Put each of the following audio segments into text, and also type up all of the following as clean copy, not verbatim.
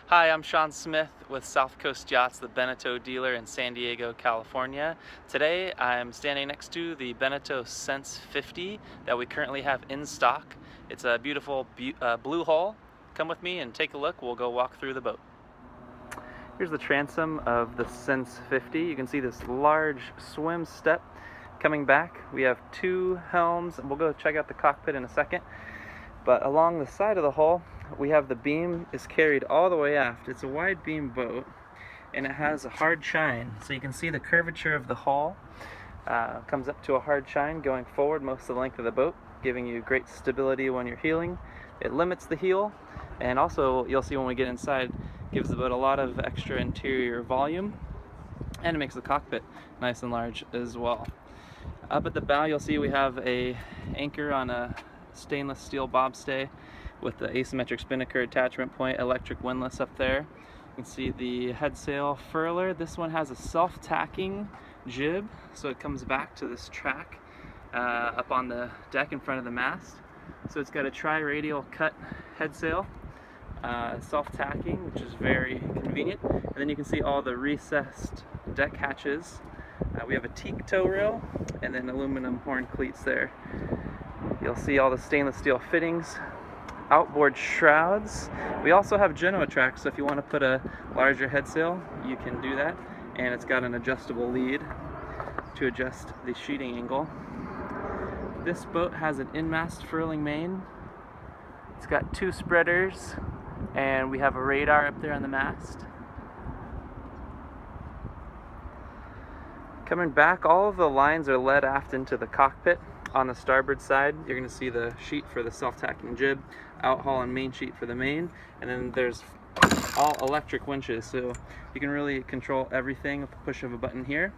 Hi, I'm Sean Smith with South Coast Yachts, the Beneteau dealer in San Diego, California. Today I'm standing next to the Beneteau Sense 50 that we currently have in stock. It's a beautiful blue hull. Come with me and take a look. We'll go walk through the boat. Here's the transom of the Sense 50. You can see this large swim step coming back. We have two helms. We'll go check out the cockpit in a second. But along the side of the hull, we have the beam is carried all the way aft. It's a wide beam boat, and it has a hard chine. So you can see the curvature of the hull comes up to a hard chine going forward most of the length of the boat, giving you great stability when you're heeling. It limits the heel, and also you'll see when we get inside, gives the boat a lot of extra interior volume, and it makes the cockpit nice and large as well. Up at the bow, you'll see we have a anchor on a stainless steel bobstay with the asymmetric spinnaker attachment point, electric windlass up there. You can see the head sail furler. This one has a self-tacking jib, so it comes back to this track up on the deck in front of the mast. So it's got a tri-radial cut head sail, self-tacking, which is very convenient. And then you can see all the recessed deck hatches. We have a teak tow rail and then aluminum horn cleats there. You'll see all the stainless steel fittings, outboard shrouds. We also have Genoa tracks, so if you want to put a larger head sail, you can do that. And it's got an adjustable lead to adjust the sheeting angle. This boat has an in-mast furling main. It's got two spreaders, and we have a radar up there on the mast. Coming back, all of the lines are led aft into the cockpit. On the starboard side, you're going to see the sheet for the self-tacking jib, outhaul and main sheet for the main, and then there's all electric winches, so you can really control everything with the push of a button here.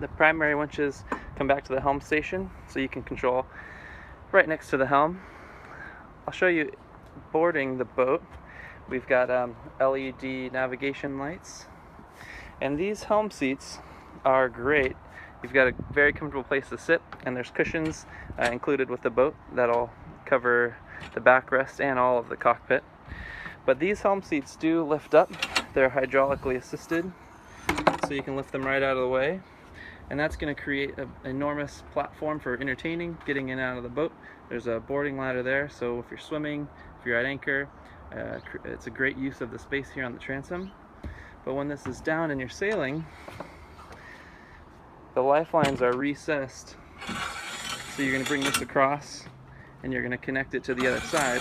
The primary winches come back to the helm station, so you can control right next to the helm. I'll show you boarding the boat. We've got LED navigation lights, and these helm seats are great. You've got a very comfortable place to sit, and there's cushions included with the boat that'll cover the backrest and all of the cockpit. But these helm seats do lift up. They're hydraulically assisted, so you can lift them right out of the way. And that's going to create an enormous platform for entertaining, getting in and out of the boat. There's a boarding ladder there, so if you're swimming, if you're at anchor, it's a great use of the space here on the transom. But when this is down and you're sailing, the lifelines are recessed, so you're going to bring this across and you're going to connect it to the other side.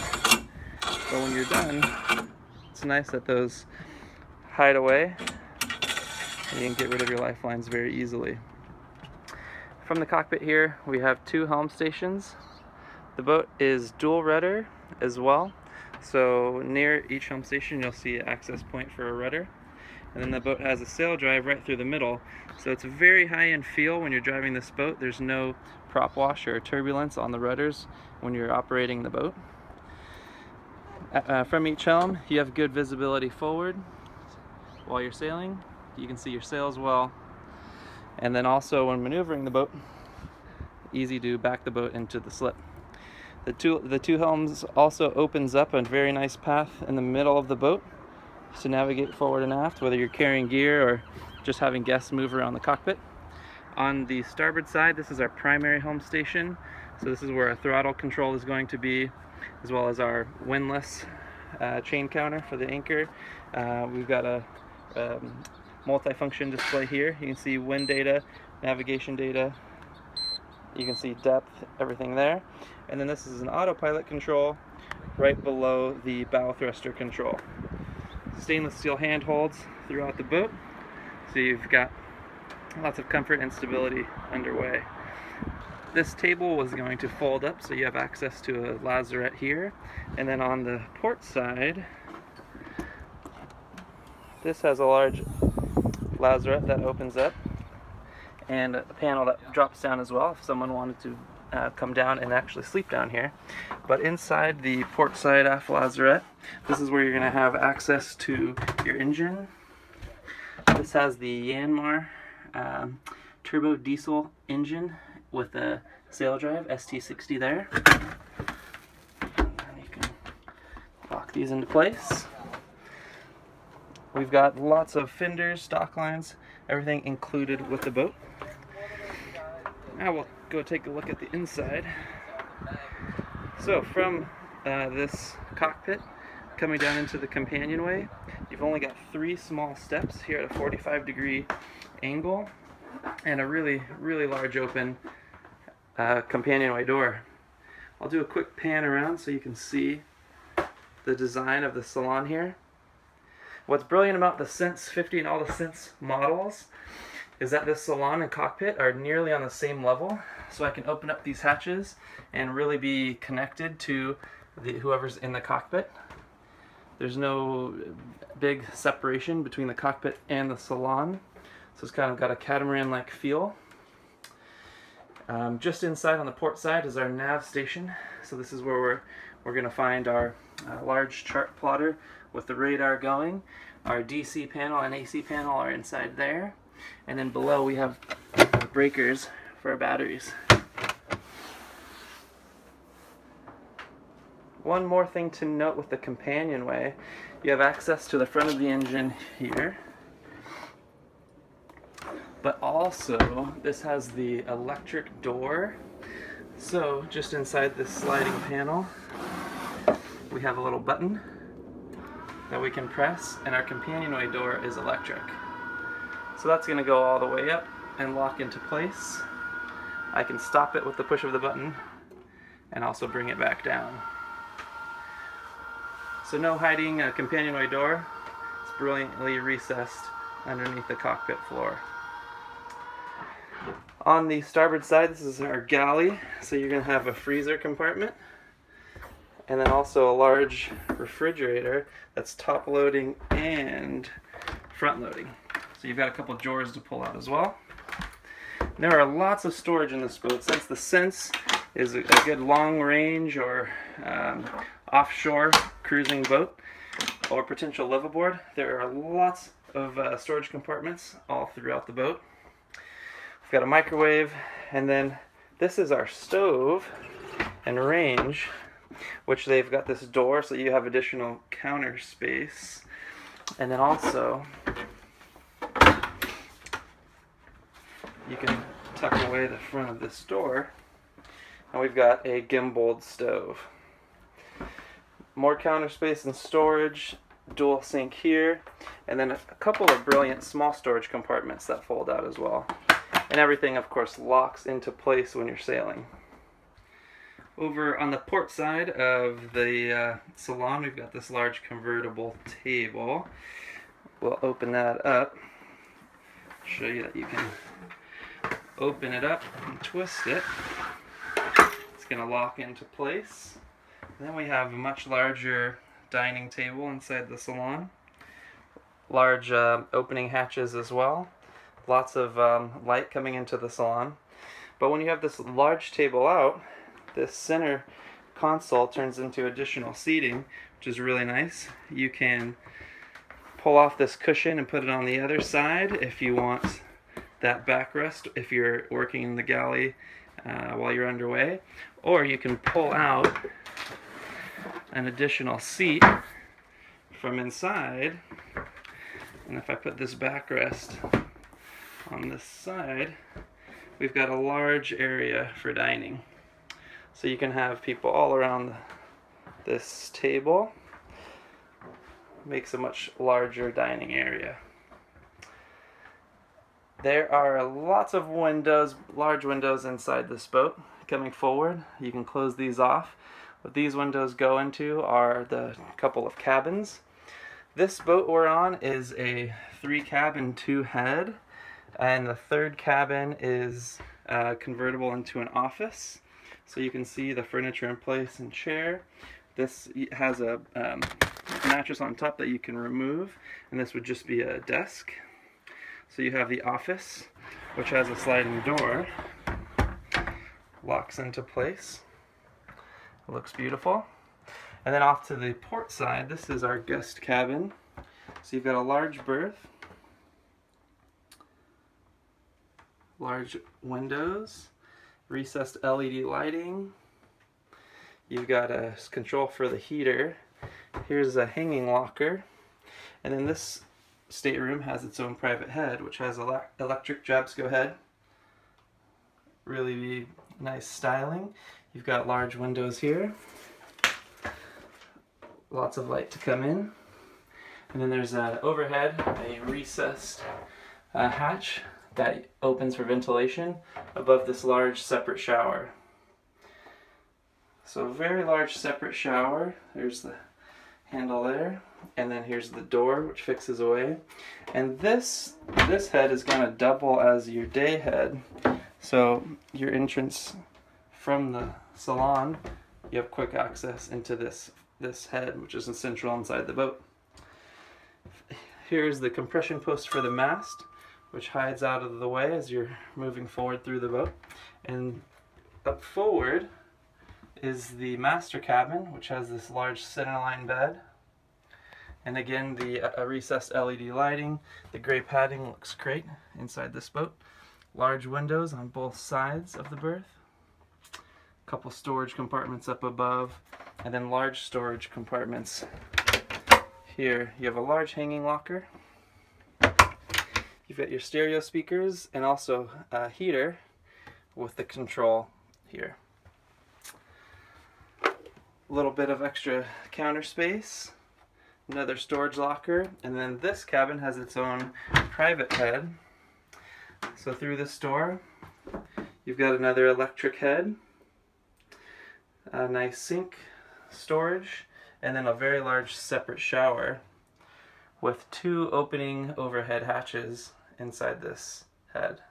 But when you're done, it's nice that those hide away and you can get rid of your lifelines very easily. From the cockpit here, we have two helm stations. The boat is dual rudder as well, so near each helm station you'll see an access point for a rudder. And then the boat has a sail drive right through the middle, so it's a very high-end feel when you're driving this boat. There's no prop wash or turbulence on the rudders when you're operating the boat. From each helm, you have good visibility forward while you're sailing. You can see your sails well, and then also when maneuvering the boat, easy to back the boat into the slip. The two helms also opens up a very nice path in the middle of the boat to navigate forward and aft, whether you're carrying gear or just having guests move around the cockpit. On the starboard side, this is our primary helm station, so this is where our throttle control is going to be, as well as our windlass chain counter for the anchor. We've got a multi-function display here. You can see wind data, navigation data, you can see depth, everything there. And then this is an autopilot control right below the bow thruster control. Stainless steel handholds throughout the boat, so you've got lots of comfort and stability underway. This table was going to fold up, so you have access to a lazarette here, and then on the port side, this has a large lazarette that opens up and a panel that drops down as well if someone wanted to come down and actually sleep down here. But inside the port side aft lazarette, this is where you're going to have access to your engine. This has the Yanmar turbo diesel engine with a sail drive, ST60 there. And then you can lock these into place. We've got lots of fenders, stock lines, everything included with the boat. Now we'll go take a look at the inside. So from this cockpit, coming down into the companionway, you've only got 3 small steps here at a 45-degree angle, and a really large open companionway door. I'll do a quick pan around so you can see the design of the salon here. What's brilliant about the Sense 50 and all the Sense models is that this salon and cockpit are nearly on the same level, so I can open up these hatches and really be connected to whoever's in the cockpit. There's no big separation between the cockpit and the salon, so it's kind of got a catamaran-like feel. Just inside on the port side is our nav station, so this is where we're going to find our large chart plotter with the radar going. Our DC panel and AC panel are inside there, and then below we have breakers for our batteries. One more thing to note with the companionway, you have access to the front of the engine here, but also this has the electric door. So just inside this sliding panel we have a little button that we can press, and our companionway door is electric. So that's going to go all the way up and lock into place. I can stop it with the push of the button and also bring it back down. So no hiding a companionway door. It's brilliantly recessed underneath the cockpit floor. On the starboard side, this is our galley, so you're going to have a freezer compartment, and then also a large refrigerator that's top loading and front loading. So you've got a couple drawers to pull out as well. There are lots of storage in this boat. Since the Sense is a good long range or offshore cruising boat or potential liveaboard, there are lots of storage compartments all throughout the boat. We've got a microwave, and then this is our stove and range, which they've got this door so you have additional counter space. And then also you can tuck away the front of this door, and we've got a gimbaled stove. More counter space and storage, dual sink here, and then a couple of brilliant small storage compartments that fold out as well. And everything, of course, locks into place when you're sailing. Over on the port side of the salon, we've got this large convertible table. We'll open that up. Show you that you can open it up and twist it. It's going to lock into place. And then we have a much larger dining table inside the salon. Large opening hatches as well. Lots of light coming into the salon. But when you have this large table out, this center console turns into additional seating, which is really nice. You can pull off this cushion and put it on the other side if you want that backrest if you're working in the galley while you're underway, or you can pull out an additional seat from inside. And if I put this backrest on this side, we've got a large area for dining. So you can have people all around this table. Makes a much larger dining area. There are lots of windows, large windows inside this boat. Coming forward, you can close these off. What these windows go into are the couple of cabins. This boat we're on is a 3-cabin, 2-head, and the third cabin is convertible into an office. So you can see the furniture in place and chair. This has a mattress on top that you can remove, and this would just be a desk. So you have the office, which has a sliding door, locks into place. It looks beautiful. And then off to the port side, this is our guest cabin. So you've got a large berth, large windows, recessed LED lighting. You've got a control for the heater. Here's a hanging locker. And then this stateroom has its own private head, which has electric Jabsco head. Really nice styling. You've got large windows here. Lots of light to come in. And then there's an overhead, a recessed hatch that opens for ventilation above this large separate shower. So a very large separate shower. There's the handle there, and then here's the door which fixes away. And this head is going to double as your day head. So your entrance from the salon, you have quick access into this head, which is central inside the boat. Here's the compression post for the mast, which hides out of the way as you're moving forward through the boat. And up forward is the master cabin, which has this large centerline bed. And again, the recessed LED lighting. The gray padding looks great inside this boat. Large windows on both sides of the berth. A couple storage compartments up above, and then large storage compartments here. You have a large hanging locker. You've got your stereo speakers and also a heater with the control here. A little bit of extra counter space, another storage locker, and then this cabin has its own private head. So through this door, you've got another electric head, a nice sink, storage, and then a very large separate shower with 2 opening overhead hatches inside this head.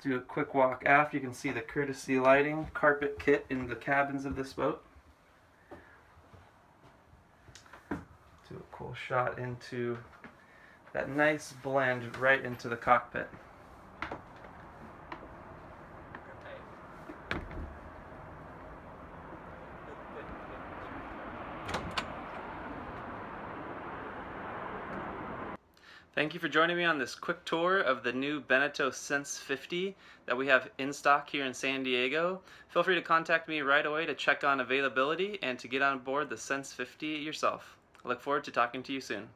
Do a quick walk aft. You can see the courtesy lighting, carpet kit in the cabins of this boat. Do a cool shot into that nice blend right into the cockpit. Thank you for joining me on this quick tour of the new Beneteau Sense 50 that we have in stock here in San Diego. Feel free to contact me right away to check on availability and to get on board the Sense 50 yourself. I look forward to talking to you soon.